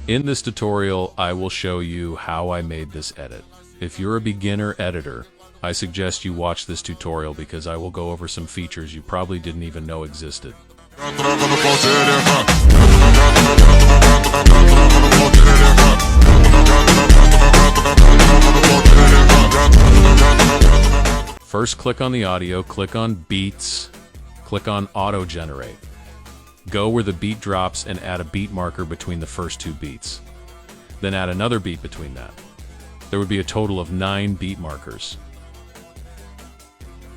In this tutorial, I will show you how I made this edit. If you're a beginner editor, I suggest you watch this tutorial because I will go over some features you probably didn't even know existed. First, click on the audio, click on Beats, click on Auto Generate. Go where the beat drops and add a beat marker between the first two beats. Then add another beat between that. There would be a total of 9 beat markers.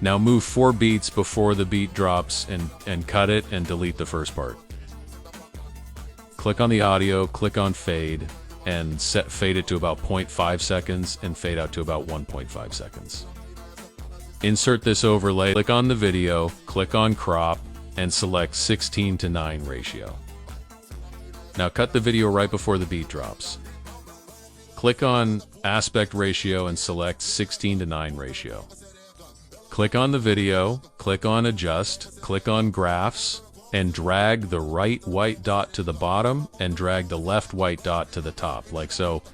Now move 4 beats before the beat drops and cut it and delete the first part. Click on the audio, click on fade, and fade it to about 0.5 seconds and fade out to about 1.5 seconds. Insert this overlay, click on the video, click on crop, and select 16:9 ratio. Now cut the video right before the beat drops. Click on aspect ratio and select 16:9 ratio. Click on the video, click on adjust, click on graphs, and drag the right white dot to the bottom and drag the left white dot to the top, like so.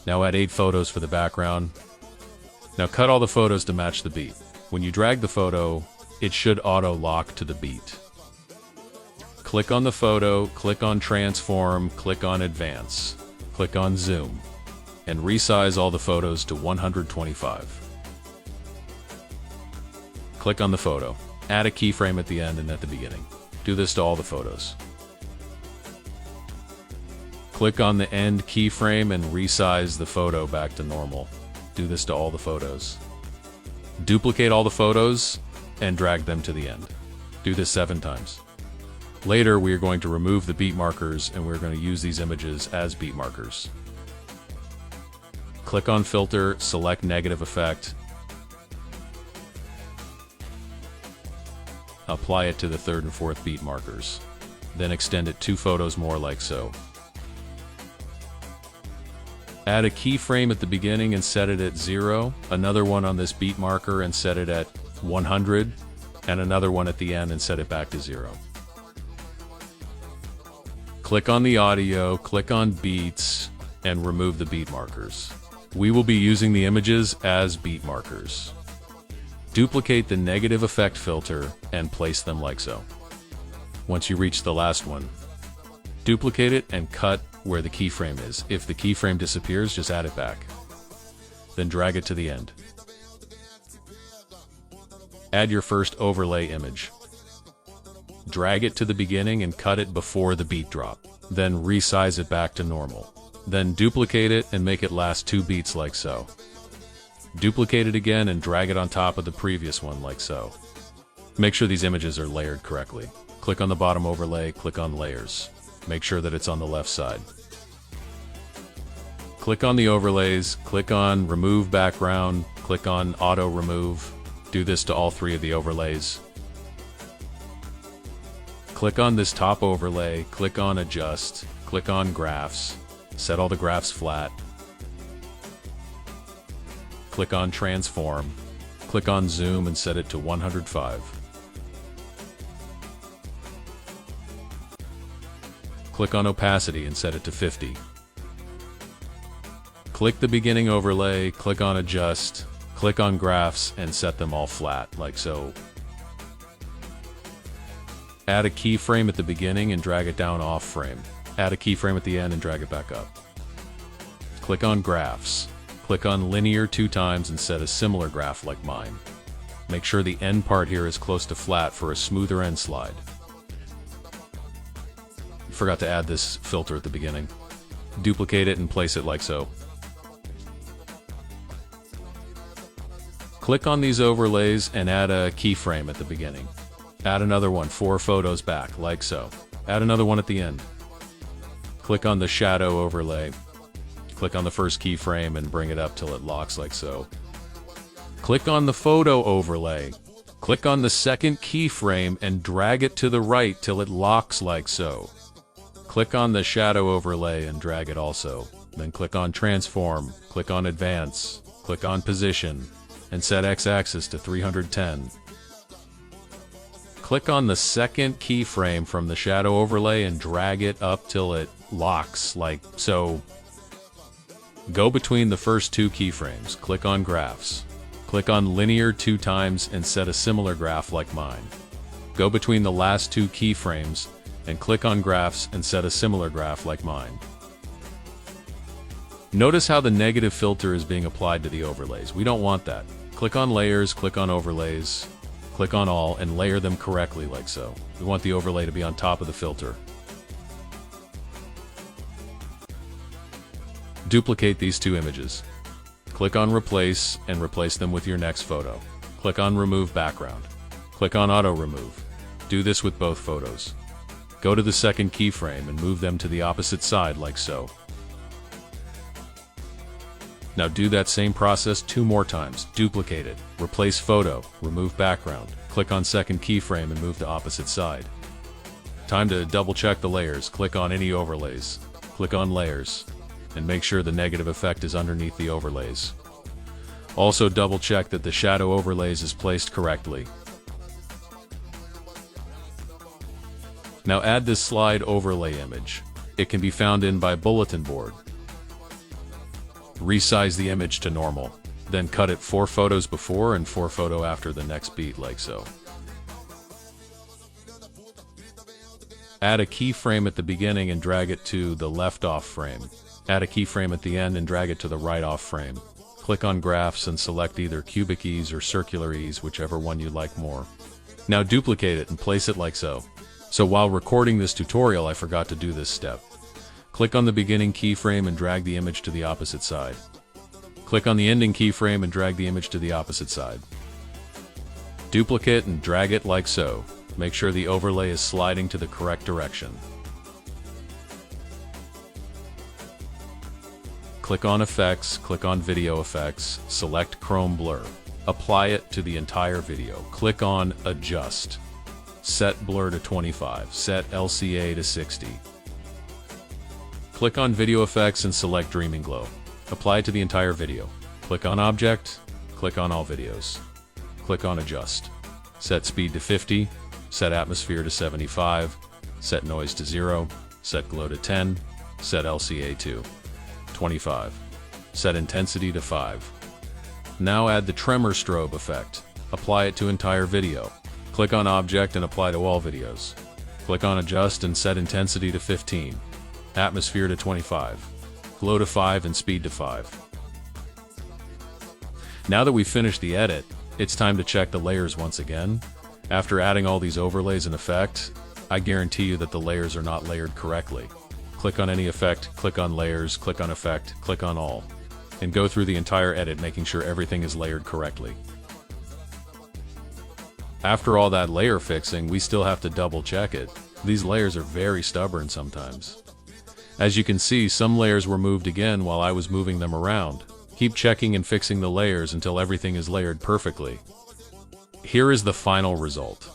Now add 8 photos for the background. Now cut all the photos to match the beat. When you drag the photo, it should auto-lock to the beat. Click on the photo, click on transform, click on advance, click on zoom, and resize all the photos to 125. Click on the photo. Add a keyframe at the end and at the beginning. Do this to all the photos. Click on the end keyframe and resize the photo back to normal. Do this to all the photos. Duplicate all the photos and drag them to the end. Do this 7 times. Later, we are going to remove the beat markers and we're going to use these images as beat markers. Click on filter, select negative effect. Apply it to the 3rd and 4th beat markers. Then extend it 2 photos more like so. Add a keyframe at the beginning and set it at 0, another one on this beat marker and set it at 100, and another one at the end and set it back to 0. Click on the audio, click on beats, and remove the beat markers. We will be using the images as beat markers. Duplicate the negative effect filter and place them like so. Once you reach the last one, duplicate it and cut where the keyframe is. If the keyframe disappears, just add it back. Then drag it to the end. Add your first overlay image. Drag it to the beginning and cut it before the beat drop. Then resize it back to normal. Then duplicate it and make it last 2 beats like so. Duplicate it again and drag it on top of the previous one like so. Make sure these images are layered correctly. Click on the bottom overlay, click on layers. Make sure that it's on the left side. Click on the overlays, click on remove background, click on auto remove. Do this to all 3 of the overlays. Click on this top overlay, click on adjust, click on graphs, set all the graphs flat. Click on transform, click on zoom and set it to 105. Click on opacity and set it to 50. Click the beginning overlay, click on adjust, click on graphs and set them all flat like so. Add a keyframe at the beginning and drag it down off frame. Add a keyframe at the end and drag it back up. Click on graphs. Click on linear 2 times and set a similar graph like mine. Make sure the end part here is close to flat for a smoother end slide. Forgot to add this filter at the beginning. Duplicate it and place it like so. Click on these overlays and add a keyframe at the beginning. Add another one 4 photos back, like so. Add another one at the end. Click on the shadow overlay. Click on the first keyframe and bring it up till it locks like so. Click on the photo overlay. Click on the second keyframe and drag it to the right till it locks like so. Click on the shadow overlay and drag it also. Then click on transform, click on advance, click on position, and set x-axis to 310. Click on the second keyframe from the shadow overlay and drag it up till it locks like so. Go between the first two keyframes, click on Graphs. Click on Linear 2 times and set a similar graph like mine. Go between the last two keyframes and click on Graphs and set a similar graph like mine. Notice how the negative filter is being applied to the overlays. We don't want that. Click on Layers, click on Overlays, click on All, and layer them correctly like so. We want the overlay to be on top of the filter. Duplicate these two images. Click on Replace and replace them with your next photo. Click on Remove Background. Click on Auto Remove. Do this with both photos. Go to the second keyframe and move them to the opposite side like so. Now do that same process 2 more times. Duplicate it. Replace photo. Remove background. Click on second keyframe and move to opposite side. Time to double check the layers. Click on any overlays. Click on Layers. And make sure the negative effect is underneath the overlays. Also double check that the shadow overlays is placed correctly. Now add this slide overlay image. It can be found in by bulletin board. Resize the image to normal. Then cut it 4 photos before and 4 photos after the next beat like so. Add a keyframe at the beginning and drag it to the left off frame. Add a keyframe at the end and drag it to the right off frame. Click on Graphs and select either cubic ease or circular ease, whichever one you like more. Now duplicate it and place it like so. So while recording this tutorial, I forgot to do this step. Click on the beginning keyframe and drag the image to the opposite side. Click on the ending keyframe and drag the image to the opposite side. Duplicate and drag it like so. Make sure the overlay is sliding to the correct direction. Click on Effects, click on Video Effects, select Chrome Blur. Apply it to the entire video. Click on Adjust. Set Blur to 25, set LCA to 60. Click on Video Effects and select Dreaming Glow. Apply it to the entire video. Click on Object, click on All Videos. Click on Adjust. Set Speed to 50, set Atmosphere to 75, set Noise to 0, set Glow to 10, set LCA to 25. Set Intensity to 5. Now add the Tremor Strobe effect. Apply it to entire video. Click on Object and apply to all videos. Click on Adjust and set Intensity to 15. Atmosphere to 25. Glow to 5 and Speed to 5. Now that we've finished the edit, it's time to check the layers once again. After adding all these overlays and effects, I guarantee you that the layers are not layered correctly. Click on any effect, click on Layers, click on Effect, click on All, and go through the entire edit making sure everything is layered correctly. After all that layer fixing, we still have to double check it. These layers are very stubborn sometimes. As you can see, some layers were moved again while I was moving them around. Keep checking and fixing the layers until everything is layered perfectly. Here is the final result.